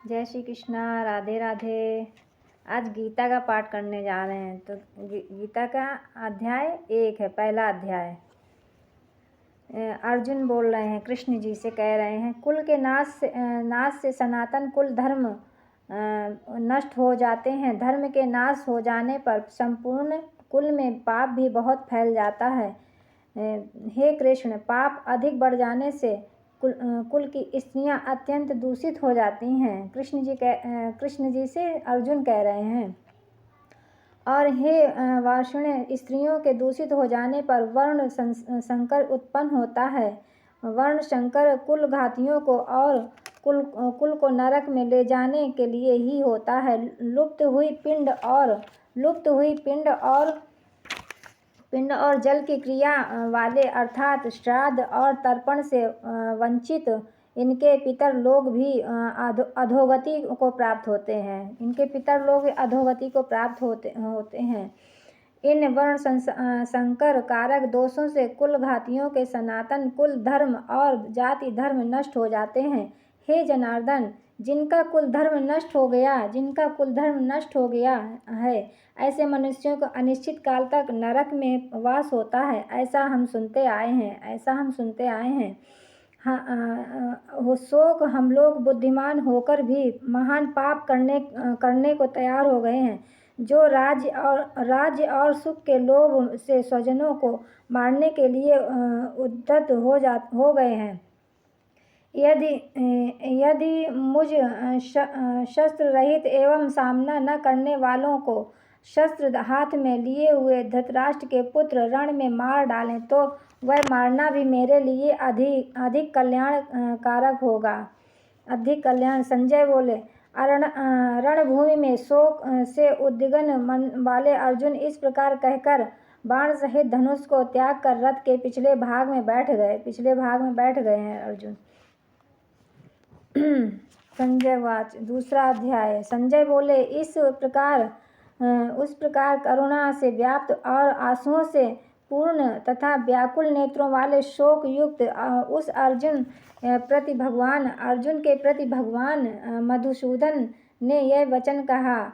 जय श्री कृष्णा, राधे राधे। आज गीता का पाठ करने जा रहे हैं। तो गीता का अध्याय 1 है, पहला अध्याय। अर्जुन बोल रहे हैं, कृष्ण जी से कह रहे हैं, कुल के नाश से सनातन कुल धर्म नष्ट हो जाते हैं। धर्म के नाश हो जाने पर संपूर्ण कुल में पाप भी बहुत फैल जाता है। हे कृष्ण, पाप अधिक बढ़ जाने से कुल की स्त्रियां अत्यंत दूषित हो जाती हैं। कृष्ण जी से अर्जुन कह रहे हैं। और हे वार्ष्णेय, स्त्रियों के दूषित हो जाने पर वर्ण संकर उत्पन्न होता है। वर्ण संकर कुल घातियों को और कुल को नरक में ले जाने के लिए ही होता है। लुप्त हुई पिंड और जल की क्रिया वाले अर्थात श्राद्ध और तर्पण से वंचित इनके पितर लोग भी अधोगति को प्राप्त होते हैं। इनके पितर लोग अधोगति को प्राप्त होते हैं। इन वर्ण संकर कारक दोषों से कुल घातियों के सनातन कुल धर्म और जाति धर्म नष्ट हो जाते हैं। हे जनार्दन, जिनका कुल धर्म नष्ट हो गया है, ऐसे मनुष्यों को अनिश्चित काल तक नरक में वास होता है। ऐसा हम सुनते आए हैं। शोक हम लोग बुद्धिमान होकर भी महान पाप करने को तैयार हो गए हैं। जो राज्य और सुख के लोभ से स्वजनों को मारने के लिए उद्यत हो गए हैं। यदि मुझ शस्त्र रहित एवं सामना न करने वालों को शस्त्र हाथ में लिए हुए धृतराष्ट्र के पुत्र रण में मार डालें तो वह मारना भी मेरे लिए अधिक कल्याण कारक होगा। अधिक कल्याण। संजय बोले, रणभूमि में शोक से उद्विग्न मन वाले अर्जुन इस प्रकार कहकर बाण सहित धनुष को त्याग कर रथ के पिछले भाग में बैठ गए हैं अर्जुन। संजय वाच। दूसरा अध्याय। संजय बोले, उस प्रकार करुणा से व्याप्त और आंसुओं से पूर्ण तथा व्याकुल नेत्रों वाले शोक युक्त उस अर्जुन के प्रति भगवान मधुसूदन ने यह वचन कहा।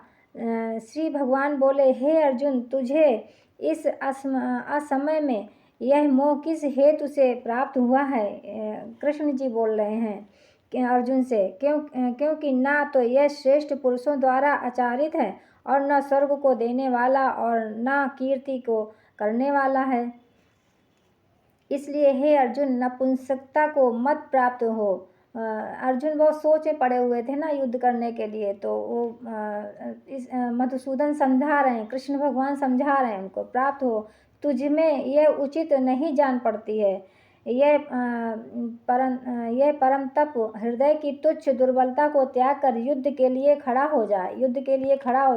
श्री भगवान बोले, हे अर्जुन, तुझे इस असमय में यह मोह किस हेतु से प्राप्त हुआ है? कृष्ण जी बोल रहे हैं अर्जुन से, क्योंकि ना तो यह श्रेष्ठ पुरुषों द्वारा आचरित है और न स्वर्ग को देने वाला और न कीर्ति को करने वाला है। इसलिए हे अर्जुन, नपुंसकता को मत प्राप्त हो। अर्जुन बहुत सोच में पड़े हुए थे ना युद्ध करने के लिए, तो वो मधुसूदन समझा रहे हैं, कृष्ण भगवान समझा रहे हैं उनको, प्राप्त हो। तुझ में यह उचित नहीं जान पड़ती है। यह परम तप हृदय की तुच्छ दुर्बलता को त्याग कर युद्ध के लिए खड़ा हो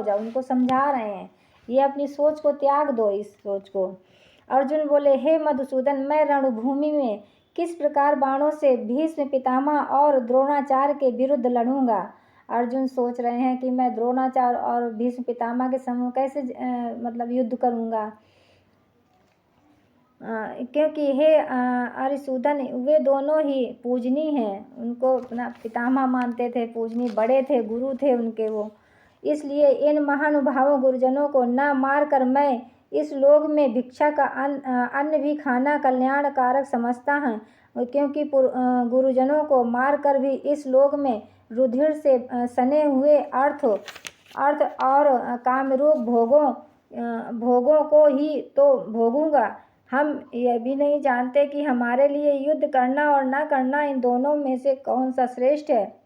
जा। उनको समझा रहे हैं, ये अपनी सोच को त्याग दो, इस सोच को। अर्जुन बोले, हे मधुसूदन, मैं रणभूमि में किस प्रकार बाणों से भीष्म पितामह और द्रोणाचार्य के विरुद्ध लड़ूंगा। अर्जुन सोच रहे हैं कि मैं द्रोणाचार्य और भीष्म पितामह के समूह कैसे युद्ध करूंगा, क्योंकि हे अरिसूदन, वे दोनों ही पूजनीय हैं। उनको अपना पितामह मानते थे, पूजनीय बड़े थे, गुरु थे उनके वो। इसलिए इन महानुभावों गुरुजनों को न मार कर मैं इस लोक में भिक्षा का अन्न भी खाना कल्याण कारक समझता हूँ, क्योंकि गुरुजनों को मार कर भी इस लोक में रुधिर से सने हुए अर्थ और कामरूप भोगों को ही तो भोगूंगा। हम यह भी नहीं जानते कि हमारे लिए युद्ध करना और न करना इन दोनों में से कौन सा श्रेष्ठ है,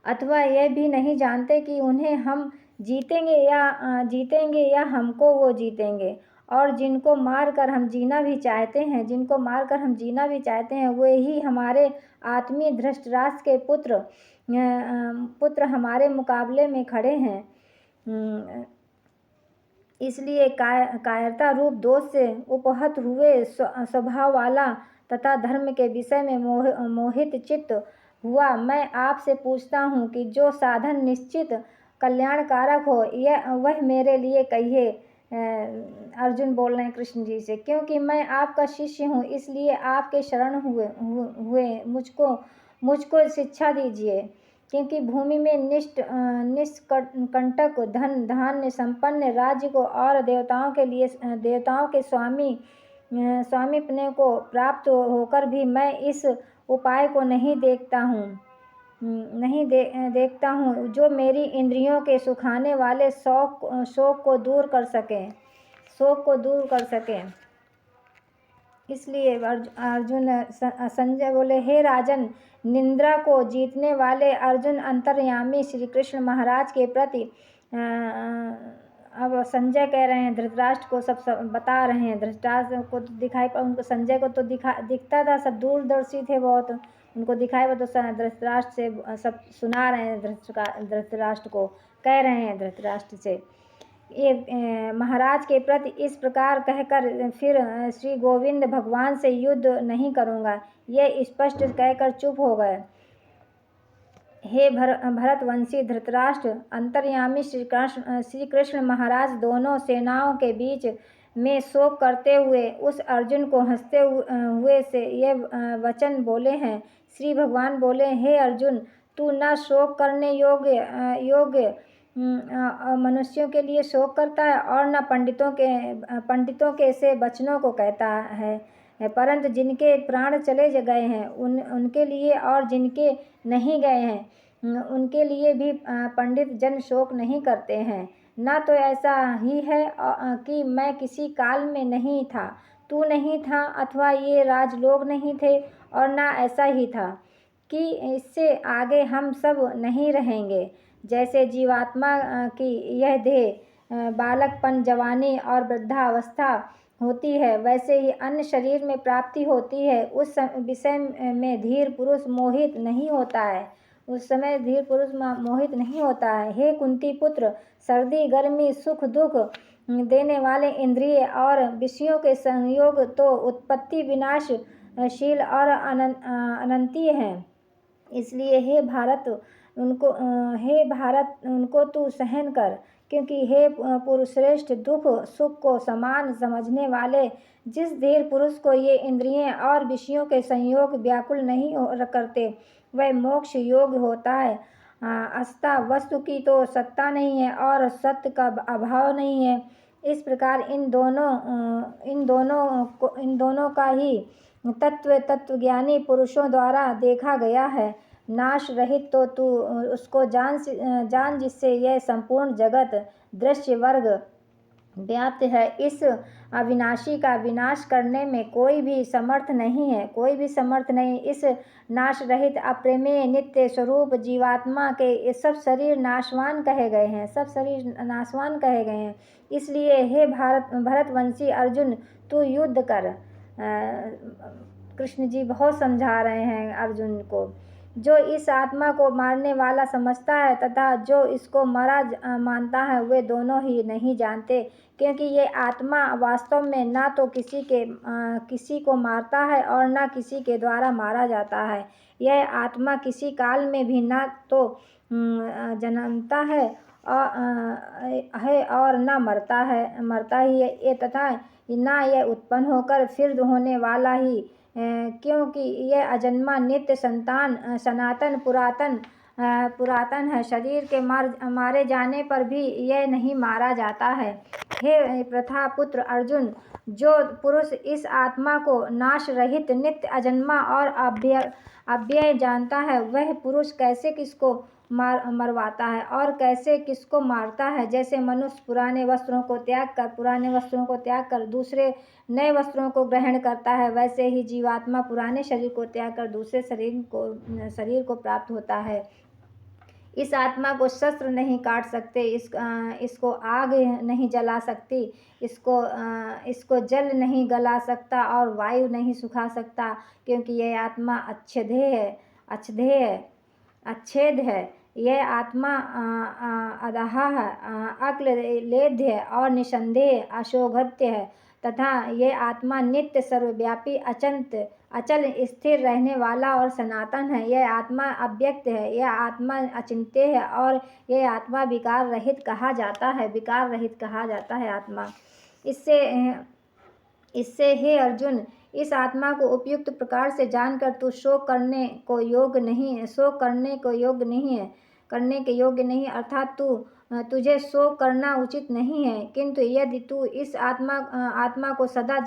अथवा यह भी नहीं जानते कि उन्हें हम जीतेंगे या हमको वो जीतेंगे। और जिनको मार कर हम जीना भी चाहते हैं वे ही हमारे आत्मीय धृतराष्ट्र के पुत्र हमारे मुकाबले में खड़े हैं। इसलिए कायरता रूप दोष से उपहत हुए स्वभाव वाला तथा धर्म के विषय में मोहित चित्त हुआ मैं आपसे पूछता हूँ कि जो साधन निश्चित कल्याणकारक हो वह मेरे लिए कहिए। अर्जुन बोल रहे हैं कृष्ण जी से, क्योंकि मैं आपका शिष्य हूँ, इसलिए आपके शरण हुए मुझको शिक्षा दीजिए। क्योंकि भूमि में निष्कंटक धन धान्य संपन्न राज्य को और देवताओं के स्वामीपने को प्राप्त होकर भी मैं इस उपाय को नहीं देखता हूँ जो मेरी इंद्रियों के सुखाने वाले शोक को दूर कर सके। इसलिए संजय बोले, हे राजन, निंद्रा को जीतने वाले अर्जुन अंतर्यामी श्री कृष्ण महाराज के प्रति अब संजय कह रहे हैं, धृतराष्ट्र को सब बता रहे हैं। धृतराष्ट्र को दिखाई पड़ा, उनको संजय को तो दिखता था, सब दूरदर्शी थे बहुत, उनको दिखाई पड़ा, तो धृतराष्ट्र से सब सुना रहे हैं। धृतराष्ट्र को कह रहे हैं, धृतराष्ट्र से ये महाराज के प्रति इस प्रकार कहकर फिर श्री गोविंद भगवान से युद्ध नहीं करूँगा, ये स्पष्ट कहकर चुप हो गए। हे भरतवंशी धृतराष्ट्र, अंतर्यामी श्री कृष्ण महाराज दोनों सेनाओं के बीच में शोक करते हुए उस अर्जुन को हंसते हुए से ये वचन बोले हैं। श्री भगवान बोले, हे अर्जुन, तू न शोक करने योग्य मनुष्यों के लिए शोक करता है और न पंडितों के से वचनों को कहता है, परंतु जिनके प्राण चले गए हैं उनके लिए और जिनके नहीं गए हैं उनके लिए भी पंडित जन शोक नहीं करते हैं। ना तो ऐसा ही है कि मैं किसी काल में नहीं था, तू नहीं था, अथवा ये राजलोग नहीं थे, और ना ऐसा ही था कि इससे आगे हम सब नहीं रहेंगे। जैसे जीवात्मा की यह देह बालकपन, जवानी और वृद्धावस्था होती है, वैसे ही अन्य शरीर में प्राप्ति होती है। उस विषय में धीर पुरुष मोहित नहीं होता है। हे कुंती पुत्र, सर्दी गर्मी सुख दुख देने वाले इंद्रिय और विषयों के संयोग तो उत्पत्ति विनाशशील और अनंतीय हैं। इसलिए हे भारत उनको तू सहन कर, क्योंकि हे पुरुषश्रेष्ठ, दुख सुख को समान समझने वाले जिस धीर पुरुष को ये इंद्रियें और विषयों के संयोग व्याकुल नहीं करते, वह मोक्ष योग्य होता है। अस्ता वस्तु की तो सत्ता नहीं है और सत्य का अभाव नहीं है। इस प्रकार इन दोनों का ही तत्वज्ञानी पुरुषों द्वारा देखा गया है। नाश रहित तो तू उसको जान जिससे यह संपूर्ण जगत दृश्य वर्ग व्याप्त है। इस अविनाशी का विनाश करने में कोई भी समर्थ नहीं। इस नाश रहित अप्रमेय नित्य स्वरूप जीवात्मा के सब शरीर नाशवान कहे गए हैं। इसलिए हे भरतवंशी अर्जुन, तू युद्ध कर। कृष्ण जी बहुत समझा रहे हैं अर्जुन को। जो इस आत्मा को मारने वाला समझता है तथा जो इसको मरा मानता है, वे दोनों ही नहीं जानते, क्योंकि ये आत्मा वास्तव में ना तो किसी को मारता है और ना किसी के द्वारा मारा जाता है। यह आत्मा किसी काल में भी ना तो जन्मता है और ना मरता ही है, ये तथा ना यह उत्पन्न होकर फिर होने वाला ही, क्योंकि यह अजन्मा नित्य सनातन पुरातन है। शरीर के मारे जाने पर भी यह नहीं मारा जाता है। हे प्रथा पुत्र अर्जुन, जो पुरुष इस आत्मा को नाश रहित नित्य अजन्मा और अव्यय जानता है, वह पुरुष कैसे किसको मरवाता है और कैसे किसको मारता है। जैसे मनुष्य पुराने वस्त्रों को त्याग कर दूसरे नए वस्त्रों को ग्रहण करता है, वैसे ही जीवात्मा पुराने शरीर को त्याग कर दूसरे शरीर को प्राप्त होता है। इस आत्मा को शस्त्र नहीं काट सकते, इसको आग नहीं जला सकती, इसको जल नहीं गला सकता और वायु नहीं सुखा सकता, क्योंकि यह आत्मा अच्छेद है। यह आत्मा अदाह है, अक्लेद्य और निसंदेह अशोभ्य है, तथा यह आत्मा नित्य सर्वव्यापी अचल स्थिर रहने वाला और सनातन है। यह आत्मा अव्यक्त है, यह आत्मा अचिंत्य है और यह आत्मा विकार रहित कहा जाता है आत्मा। इससे हे अर्जुन, इस आत्मा को उपयुक्त प्रकार से जानकर तू शोक करने को योग्य नहीं है, शोक करने को योग्य नहीं है, करने के योग्य नहीं, अर्थात तुझे शोक करना उचित नहीं है। किंतु यदि तू इस आत्मा को सदा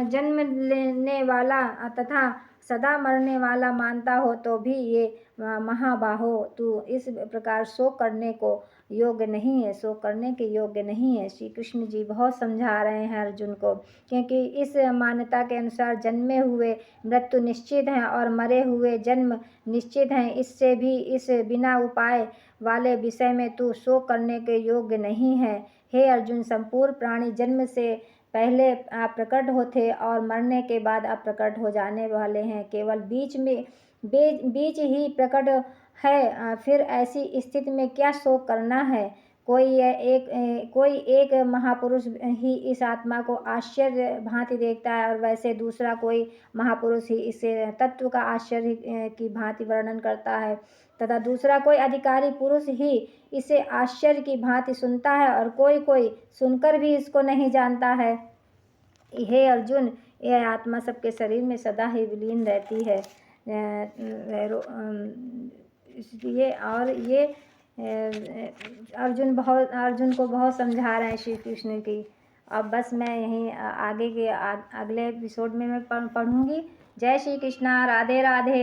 जन्म लेने वाला तथा सदा मरने वाला मानता हो तो भी ये महाबाहो तू इस प्रकार शोक करने को योग्य नहीं है, शोक करने के योग्य नहीं है। श्री कृष्ण जी बहुत समझा रहे हैं अर्जुन को, क्योंकि इस मान्यता के अनुसार जन्मे हुए मृत्यु निश्चित है और मरे हुए जन्म निश्चित हैं। इससे भी इस बिना उपाय वाले विषय में तू शोक करने के योग्य नहीं है। हे अर्जुन, संपूर्ण प्राणी जन्म से पहले प्रकट होते और मरने के बाद अप्रकट हो जाने वाले हैं, केवल बीच ही प्रकट है। फिर ऐसी स्थिति में क्या शोक करना है। कोई एक महापुरुष ही इस आत्मा को आश्चर्य भांति देखता है और वैसे दूसरा कोई महापुरुष ही इसे तत्व का आश्चर्य की भांति वर्णन करता है, तथा दूसरा कोई अधिकारी पुरुष ही इसे आश्चर्य की भांति सुनता है और कोई सुनकर भी इसको नहीं जानता है। हे अर्जुन, यह आत्मा सबके शरीर में सदा ही विलीन रहती है। इसलिए और ये अर्जुन को बहुत समझा रहे हैं श्री कृष्ण की। अब बस मैं यहीं अगले एपिसोड में मैं पढ़ूंगी। जय श्री कृष्णा, राधे राधे।